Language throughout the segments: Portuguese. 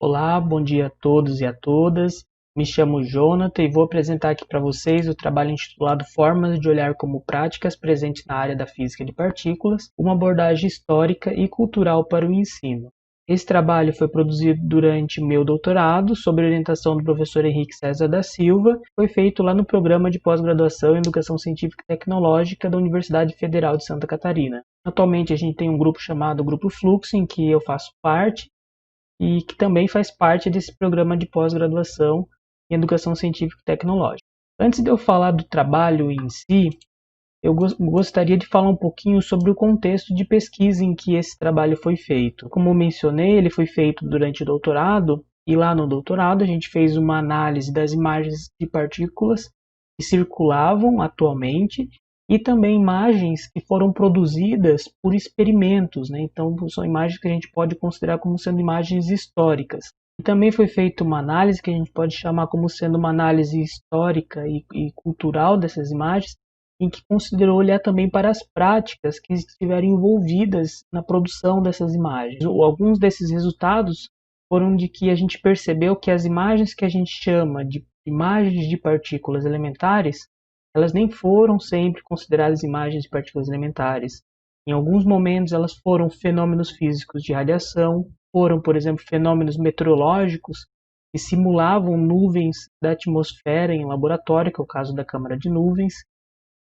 Olá, bom dia a todos e a todas. Me chamo Jonathan e vou apresentar aqui para vocês o trabalho intitulado Formas de Olhar como Práticas presentes na área da física de partículas, uma abordagem histórica e cultural para o ensino. Esse trabalho foi produzido durante meu doutorado, sob orientação do professor Henrique César da Silva, foi feito lá no programa de pós-graduação em Educação Científica e Tecnológica da Universidade Federal de Santa Catarina. Atualmente a gente tem um grupo chamado Grupo Fluxo, em que eu faço parte, e que também faz parte desse programa de pós-graduação em Educação Científica e Tecnológica. Antes de eu falar do trabalho em si, eu gostaria de falar um pouquinho sobre o contexto de pesquisa em que esse trabalho foi feito. Como mencionei, ele foi feito durante o doutorado, e lá no doutorado a gente fez uma análise das imagens de partículas que circulavam atualmente e também imagens que foram produzidas por experimentos, né? Então são imagens que a gente pode considerar como sendo imagens históricas. E também foi feita uma análise que a gente pode chamar como sendo uma análise histórica e cultural dessas imagens, em que considerou olhar também para as práticas que estiveram envolvidas na produção dessas imagens. Alguns desses resultados foram de que a gente percebeu que as imagens que a gente chama de imagens de partículas elementares, elas nem foram sempre consideradas imagens de partículas elementares. Em alguns momentos elas foram fenômenos físicos de radiação, foram, por exemplo, fenômenos meteorológicos que simulavam nuvens da atmosfera em laboratório, que é o caso da câmara de nuvens,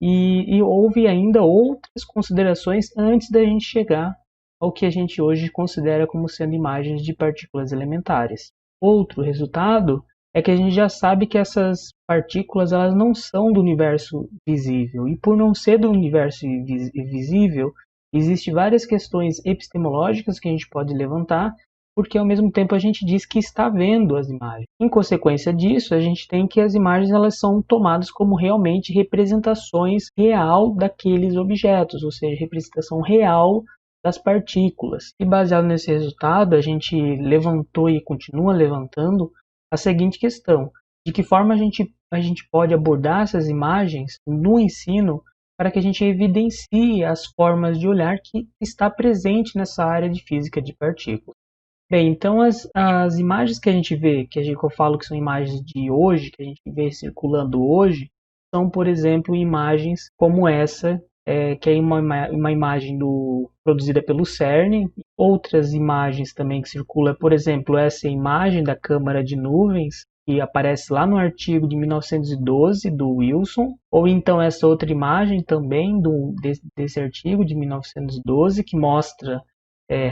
e houve ainda outras considerações antes da gente chegar ao que a gente hoje considera como sendo imagens de partículas elementares. Outro resultado é que a gente já sabe que essas partículas elas não são do universo visível, e por não ser do universo visível, existem várias questões epistemológicas que a gente pode levantar, porque ao mesmo tempo a gente diz que está vendo as imagens. Em consequência disso, a gente tem que as imagens elas são tomadas como realmente representações real daqueles objetos, ou seja, representação real das partículas. E baseado nesse resultado, a gente levantou e continua levantando a seguinte questão: de que forma a gente pode abordar essas imagens no ensino para que a gente evidencie as formas de olhar que está presente nessa área de física de partículas. Bem, então as imagens que a gente vê, que eu falo que são imagens de hoje, que a gente vê circulando hoje, são, por exemplo, imagens como essa, que é uma imagem produzida pelo CERN. Outras imagens também que circulam, por exemplo, essa imagem da câmara de nuvens, que aparece lá no artigo de 1912 do Wilson, ou então essa outra imagem também desse artigo de 1912, que mostra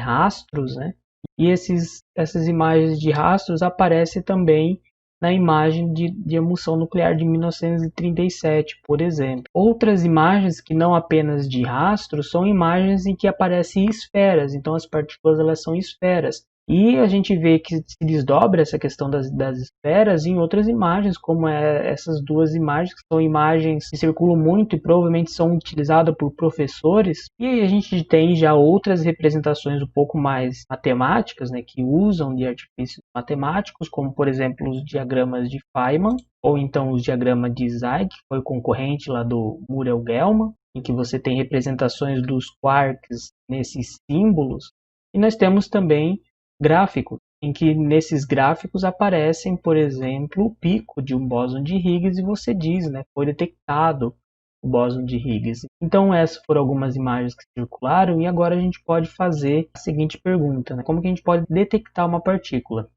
rastros, né? E essas imagens de rastros aparecem também na imagem de emulsão nuclear de 1937, por exemplo. Outras imagens que não apenas de rastros são imagens em que aparecem esferas, então as partículas elas são esferas. E a gente vê que se desdobra essa questão das esferas em outras imagens, como essas duas imagens, que são imagens que circulam muito e provavelmente são utilizadas por professores. E aí a gente tem já outras representações um pouco mais matemáticas, né, que usam de artifícios matemáticos, como por exemplo os diagramas de Feynman, ou então os diagramas de Zeig, que foi concorrente lá do Muriel-Gell-Mann, em que você tem representações dos quarks nesses símbolos. E nós temos também gráficos, em que nesses gráficos aparecem, por exemplo, o pico de um bóson de Higgs e você diz, né, foi detectado o bóson de Higgs. Então essas foram algumas imagens que circularam e agora a gente pode fazer a seguinte pergunta, né, como que a gente pode detectar uma partícula?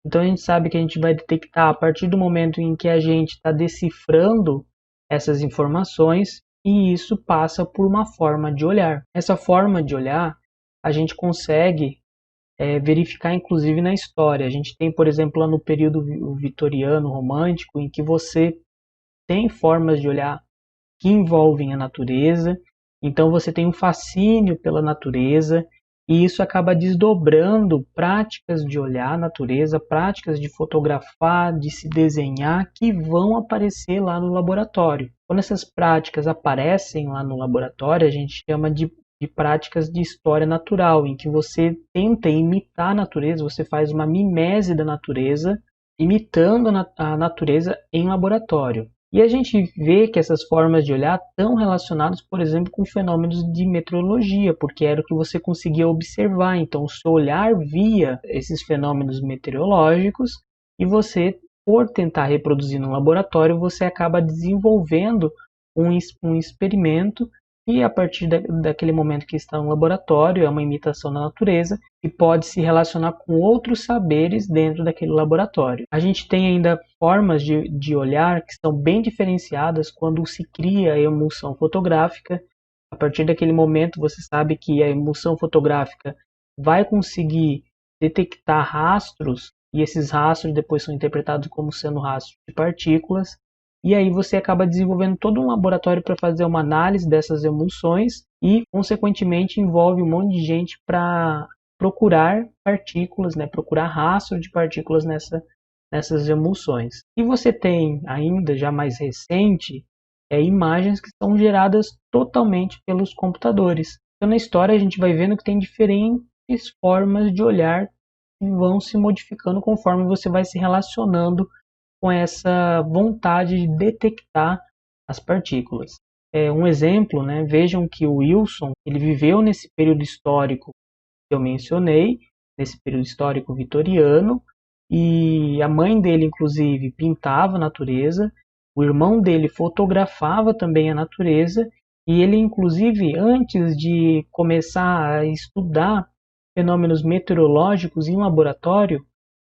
Então a gente sabe que a gente vai detectar a partir do momento em que a gente está decifrando essas informações, e isso passa por uma forma de olhar. Essa forma de olhar a gente consegue verificar inclusive na história. A gente tem, por exemplo, lá no período vitoriano romântico, em que você tem formas de olhar que envolvem a natureza, então você tem um fascínio pela natureza, e isso acaba desdobrando práticas de olhar a natureza, práticas de fotografar, de se desenhar, que vão aparecer lá no laboratório. Quando essas práticas aparecem lá no laboratório, a gente chama de práticas de história natural, em que você tenta imitar a natureza, você faz uma mimese da natureza, imitando a natureza em laboratório. E a gente vê que essas formas de olhar estão relacionadas, por exemplo, com fenômenos de meteorologia, porque era o que você conseguia observar. Então, o seu olhar via esses fenômenos meteorológicos e você, por tentar reproduzir no laboratório, você acaba desenvolvendo um experimento e a partir daquele momento que está no laboratório, é uma imitação da natureza, e pode se relacionar com outros saberes dentro daquele laboratório. A gente tem ainda formas de olhar que são bem diferenciadas quando se cria a emulsão fotográfica. A partir daquele momento, você sabe que a emulsão fotográfica vai conseguir detectar rastros, e esses rastros depois são interpretados como sendo rastros de partículas. E aí você acaba desenvolvendo todo um laboratório para fazer uma análise dessas emulsões e, consequentemente, envolve um monte de gente para procurar partículas, né, procurar rastro de partículas nessas emulsões. E você tem ainda, já mais recente, imagens que são geradas totalmente pelos computadores. Então, na história, a gente vai vendo que tem diferentes formas de olhar que vão se modificando conforme você vai se relacionando com essa vontade de detectar as partículas. Um exemplo, né, vejam que o Wilson ele viveu nesse período histórico que eu mencionei, nesse período histórico vitoriano, e a mãe dele, inclusive, pintava a natureza, o irmão dele fotografava também a natureza, e ele, inclusive, antes de começar a estudar fenômenos meteorológicos em laboratório,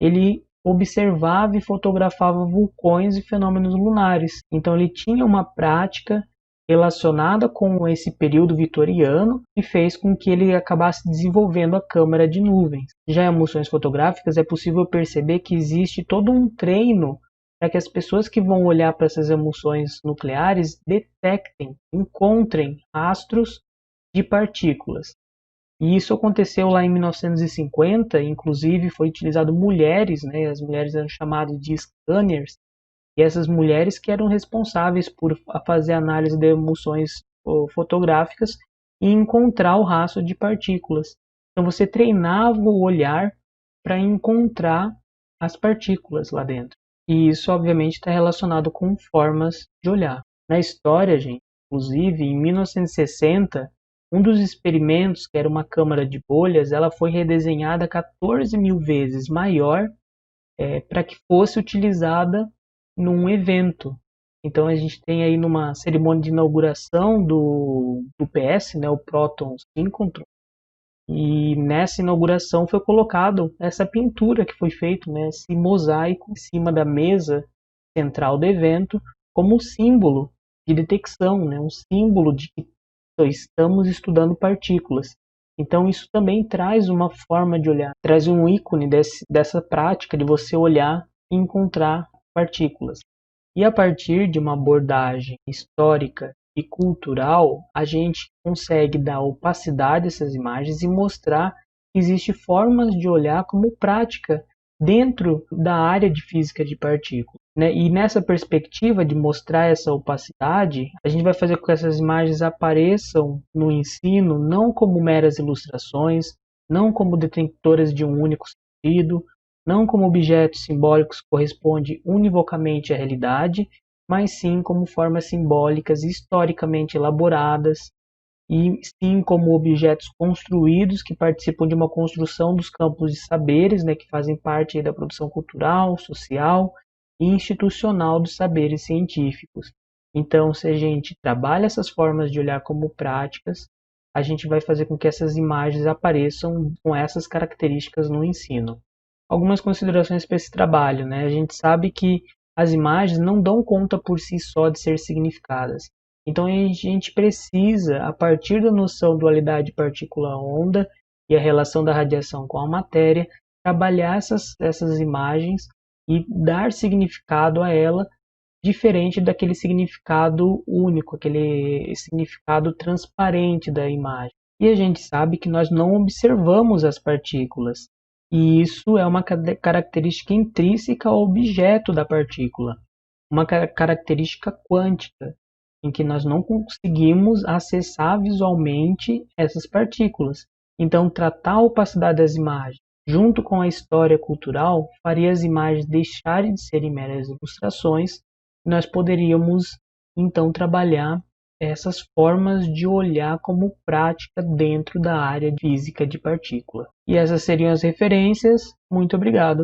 ele observava e fotografava vulcões e fenômenos lunares. Então ele tinha uma prática relacionada com esse período vitoriano e fez com que ele acabasse desenvolvendo a câmara de nuvens. Já em emulsões fotográficas é possível perceber que existe todo um treino para que as pessoas que vão olhar para essas emulsões nucleares detectem, encontrem rastros de partículas. E isso aconteceu lá em 1950, inclusive foi utilizado mulheres, né? As mulheres eram chamadas de scanners, e essas mulheres que eram responsáveis por fazer análise de emulsões fotográficas e encontrar o rastro de partículas. Então você treinava o olhar para encontrar as partículas lá dentro. E isso obviamente está relacionado com formas de olhar. Na história, gente, inclusive em 1960, um dos experimentos, que era uma câmara de bolhas, ela foi redesenhada 14 mil vezes maior para que fosse utilizada num evento. Então a gente tem aí numa cerimônia de inauguração do PS, né, o Proton Synchrotron, e nessa inauguração foi colocado essa pintura que foi feita, né, esse mosaico em cima da mesa central do evento, como um símbolo de detecção, né, um símbolo de que estamos estudando partículas. Então isso também traz uma forma de olhar, traz um ícone dessa prática de você olhar e encontrar partículas. E a partir de uma abordagem histórica e cultural, a gente consegue dar opacidade a essas imagens e mostrar que existem formas de olhar como prática dentro da área de física de partículas. Né? E nessa perspectiva de mostrar essa opacidade, a gente vai fazer com que essas imagens apareçam no ensino não como meras ilustrações, não como detentoras de um único sentido, não como objetos simbólicos que correspondem univocamente à realidade, mas sim como formas simbólicas historicamente elaboradas, e sim como objetos construídos que participam de uma construção dos campos de saberes, né, que fazem parte da produção cultural, social e institucional dos saberes científicos. Então, se a gente trabalha essas formas de olhar como práticas, a gente vai fazer com que essas imagens apareçam com essas características no ensino. Algumas considerações para esse trabalho, né? A gente sabe que as imagens não dão conta por si só de ser significadas. Então a gente precisa, a partir da noção dualidade partícula-onda e a relação da radiação com a matéria, trabalhar essas imagens e dar significado a ela diferente daquele significado único, aquele significado transparente da imagem. E a gente sabe que nós não observamos as partículas. E isso é uma característica intrínseca ao objeto da partícula, uma característica quântica, em que nós não conseguimos acessar visualmente essas partículas. Então, tratar a opacidade das imagens, junto com a história cultural, faria as imagens deixarem de serem meras ilustrações nós poderíamos então trabalhar essas formas de olhar como prática dentro da área de física de partícula. E essas seriam as referências. Muito obrigado.